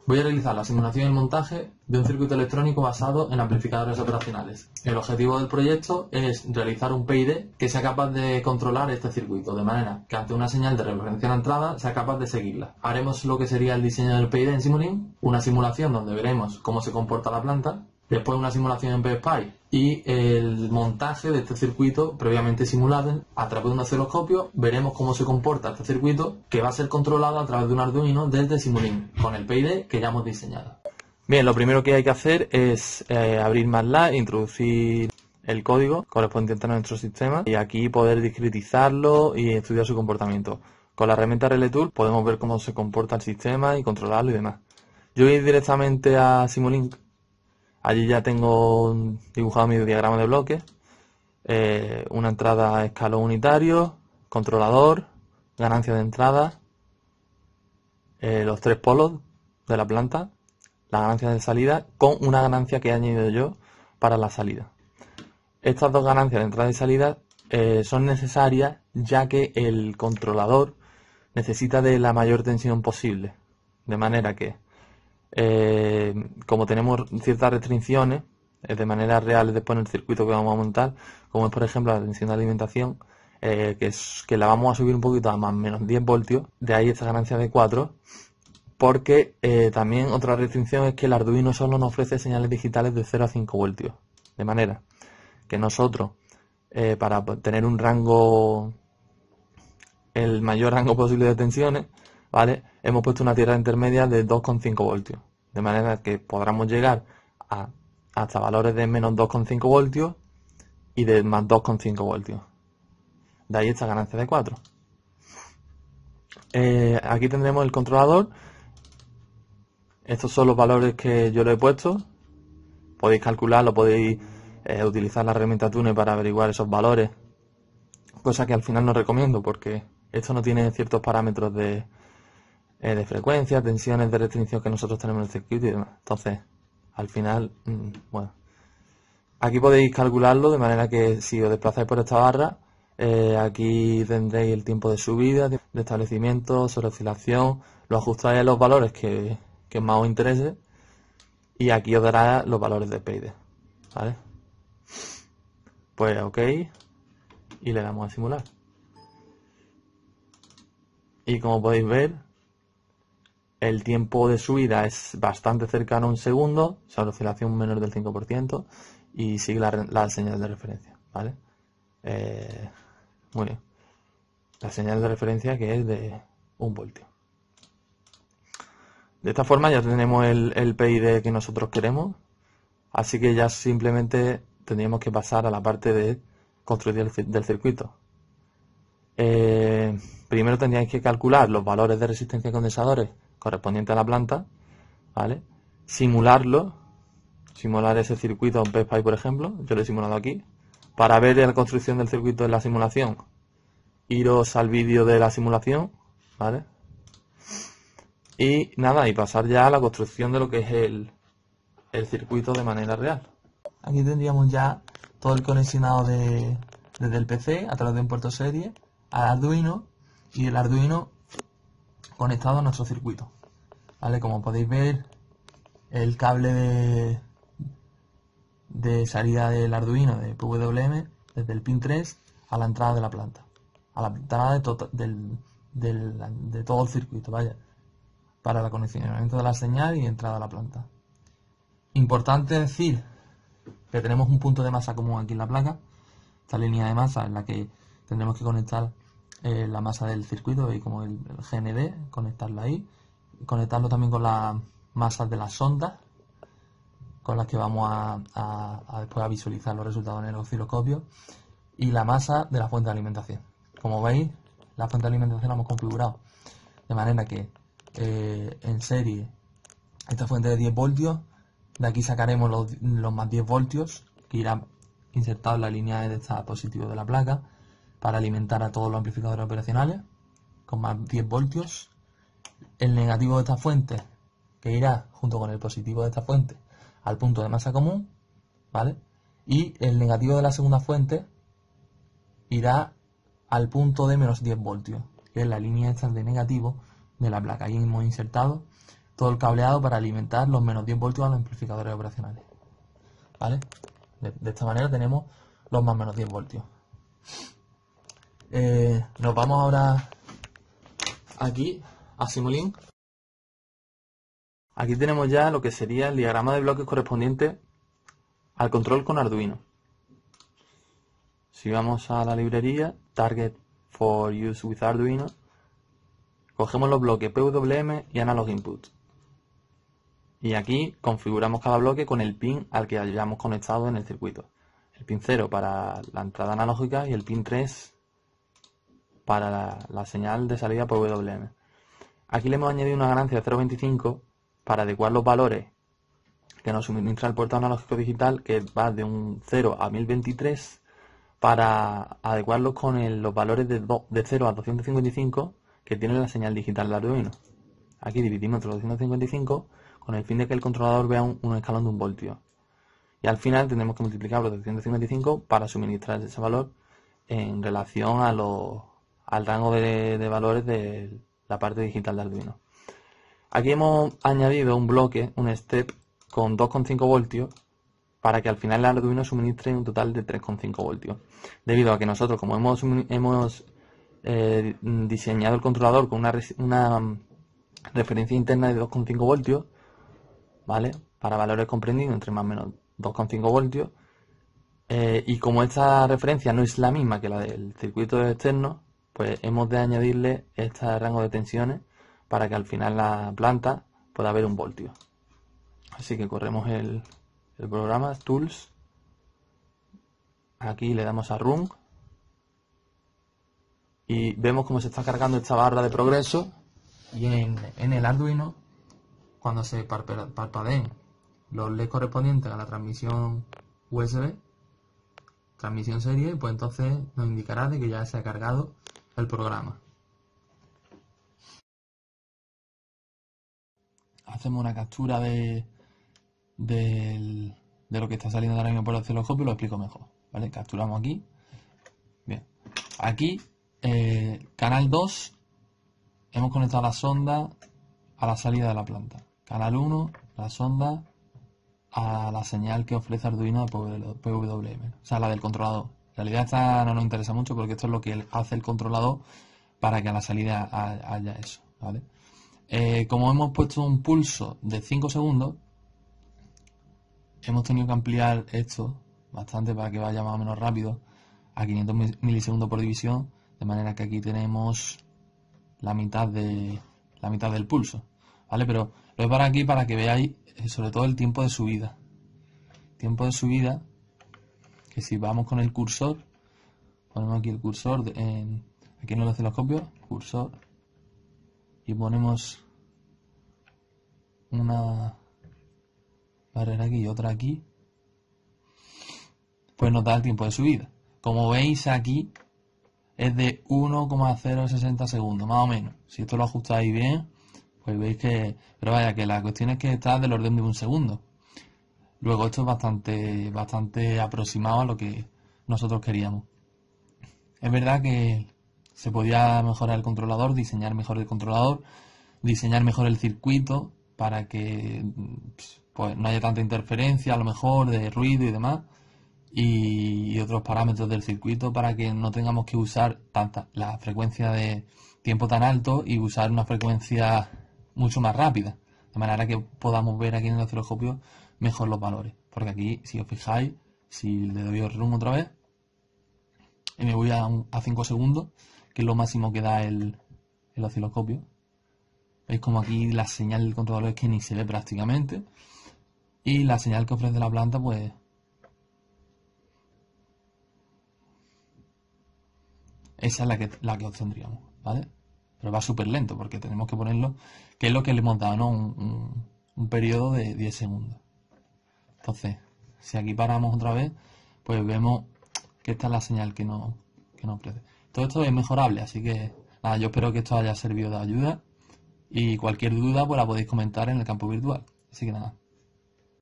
Voy a realizar la simulación y el montaje de un circuito electrónico basado en amplificadores operacionales. El objetivo del proyecto es realizar un PID que sea capaz de controlar este circuito, de manera que ante una señal de referencia a la entrada sea capaz de seguirla. Haremos lo que sería el diseño del PID en Simulink, una simulación donde veremos cómo se comporta la planta, después una simulación en PSPI y el montaje de este circuito previamente simulado a través de un osciloscopio. Veremos cómo se comporta este circuito, que va a ser controlado a través de un Arduino desde Simulink con el PID que ya hemos diseñado. Bien, lo primero que hay que hacer es abrir MATLAB, introducir el código correspondiente a nuestro sistema y aquí poder discretizarlo y estudiar su comportamiento. Con la herramienta RLTool podemos ver cómo se comporta el sistema y controlarlo y demás. Yo voy a ir directamente a Simulink. Allí ya tengo dibujado mi diagrama de bloques, una entrada a escalón unitario, controlador, ganancia de entrada, los tres polos de la planta, la ganancia de salida con una ganancia que he añadido yo para la salida. Estas dos ganancias de entrada y salida son necesarias ya que el controlador necesita de la mayor tensión posible, de manera que como tenemos ciertas restricciones de manera real después en el circuito que vamos a montar, como es por ejemplo la tensión de alimentación, que la vamos a subir un poquito a más o menos 10 voltios, de ahí esta ganancia de 4, porque también otra restricción es que el Arduino solo nos ofrece señales digitales de 0 a 5 voltios, de manera que nosotros para tener un rango, el mayor rango posible de tensiones, ¿vale? Hemos puesto una tierra intermedia de 2,5 voltios, de manera que podamos llegar hasta valores de menos 2,5 voltios y de más 2,5 voltios. De ahí esta ganancia de 4. Aquí tendremos el controlador. Estos son los valores que yo le he puesto. Podéis calcularlo, podéis utilizar la herramienta Tune para averiguar esos valores, cosa que al final no recomiendo porque esto no tiene ciertos parámetros de frecuencia, tensiones de restricción que nosotros tenemos en el circuito y demás. Entonces, al final, bueno, aquí podéis calcularlo de manera que si os desplazáis por esta barra, aquí tendréis el tiempo de subida, de establecimiento, sobre oscilación, lo ajustáis a los valores que más os interese y aquí os dará los valores de PID, ¿vale? Pues ok, y le damos a simular. Y como podéis ver, el tiempo de subida es bastante cercano a un segundo, o sea, la oscilación menor del 5%, y sigue la señal de referencia, ¿vale? Muy bien. La señal de referencia que es de 1 voltio. De esta forma ya tenemos el PID que nosotros queremos, así que ya simplemente tendríamos que pasar a la parte de construir del circuito. Primero tendríais que calcular los valores de resistencia de condensadores correspondientes a la planta, ¿vale? Simular ese circuito en PSPI, por ejemplo, yo lo he simulado aquí. Para ver la construcción del circuito en la simulación, iros al vídeo de la simulación, ¿vale? Y nada, y pasar ya a la construcción de lo que es el circuito de manera real. Aquí tendríamos ya todo el conexionado desde el PC a través de un puerto serie al Arduino y el Arduino conectado a nuestro circuito, ¿vale? Como podéis ver, el cable de salida del Arduino de PWM desde el pin 3 a la entrada de la planta, a la entrada de todo el circuito, vaya, para el acondicionamiento de la señal y entrada a la planta. Importante decir que tenemos un punto de masa común aquí en la placa, esta línea de masa en la que tendremos que conectar la masa del circuito y como el GND, conectarla ahí, conectarlo también con las masas de las sondas con las que vamos a después a visualizar los resultados en el osciloscopio, y la masa de la fuente de alimentación. Como veis, la fuente de alimentación la hemos configurado de manera que en serie esta fuente de 10 voltios, de aquí sacaremos los más 10 voltios que irá insertado en la línea de esta positivo de la placa para alimentar a todos los amplificadores operacionales con más 10 voltios. El negativo de esta fuente que irá junto con el positivo de esta fuente al punto de masa común, ¿vale? Y el negativo de la segunda fuente irá al punto de menos 10 voltios, que es la línea esta de negativo de la placa. Ahí hemos insertado todo el cableado para alimentar los menos 10 voltios a los amplificadores operacionales. ¿Vale? De esta manera tenemos los más menos 10 voltios. Nos vamos ahora aquí a Simulink. Aquí tenemos ya lo que sería el diagrama de bloques correspondiente al control con Arduino. Si vamos a la librería Target for Use with Arduino, cogemos los bloques PWM y Analog Input. Y aquí configuramos cada bloque con el pin al que hayamos conectado en el circuito. El pin 0 para la entrada analógica y el pin 3 para la señal de salida PWM. Aquí le hemos añadido una ganancia de 0.25 para adecuar los valores que nos suministra el puerto analógico digital, que va de un 0 a 1023, para adecuarlos con los valores de 0 a 255 que tiene la señal digital de Arduino. Aquí dividimos entre los 255 con el fin de que el controlador vea un escalón de 1 voltio. Y al final tendremos que multiplicar por 255 para suministrar ese valor en relación al rango de valores de la parte digital de Arduino. Aquí hemos añadido un bloque, un step, con 2,5 voltios para que al final el Arduino suministre un total de 3,5 voltios. Debido a que nosotros, como hemos diseñado el controlador con una referencia interna de 2,5 voltios, ¿vale? Para valores comprendidos entre más o menos 2,5 voltios, y como esta referencia no es la misma que la del circuito externo, pues hemos de añadirle este rango de tensiones para que al final la planta pueda haber 1 voltio. Así que corremos el programa, Tools, aquí le damos a Run y vemos cómo se está cargando esta barra de progreso, y en el Arduino, cuando se parpadeen los LEDs correspondientes a la transmisión USB, transmisión serie, pues entonces nos indicará de que ya se ha cargado el programa. Hacemos una captura de lo que está saliendo ahora mismo por el osciloscopio y lo explico mejor, ¿vale? Capturamos aquí. Bien. Aquí, canal 2, hemos conectado la sonda a la salida de la planta. Canal 1, la sonda a la señal que ofrece Arduino de PWM, o sea, la del controlador. En realidad esta no nos interesa mucho porque esto es lo que hace el controlador para que a la salida haya eso, ¿vale? Como hemos puesto un pulso de 5 segundos, hemos tenido que ampliar esto bastante para que vaya más o menos rápido a 500 milisegundos por división, de manera que aquí tenemos la mitad del pulso, ¿vale? Pero lo he parado aquí para que veáis sobre todo el tiempo de subida. Tiempo de subida, que si vamos con el cursor, ponemos aquí el cursor aquí en el osciloscopio, cursor, y ponemos una barrera aquí y otra aquí, pues nos da el tiempo de subida. Como veis aquí es de 1,060 segundos, más o menos. Si esto lo ajustáis bien, pues veis que... Pero vaya, que la cuestión es que está del orden de 1 segundo. Luego esto es bastante aproximado a lo que nosotros queríamos. Es verdad que se podía mejorar el controlador, diseñar mejor el controlador, diseñar mejor el circuito para que pues no haya tanta interferencia, a lo mejor de ruido y demás, y otros parámetros del circuito para que no tengamos que usar la frecuencia de tiempo tan alto y usar una frecuencia mucho más rápida, de manera que podamos ver aquí en el osciloscopio mejor los valores. Porque aquí, si os fijáis, si le doy el run otra vez y me voy a 5 segundos, que es lo máximo que da el osciloscopio, veis como aquí la señal del controlador es que ni se ve prácticamente, y la señal que ofrece la planta, pues esa es la que obtendríamos, ¿vale? Pero va súper lento porque tenemos que ponerlo, que es lo que le hemos dado, ¿no? Un periodo de 10 segundos. Entonces, si aquí paramos otra vez, pues vemos que esta es la señal que nos ofrece. Todo esto es mejorable, así que nada, yo espero que esto haya servido de ayuda y cualquier duda pues la podéis comentar en el campo virtual. Así que nada.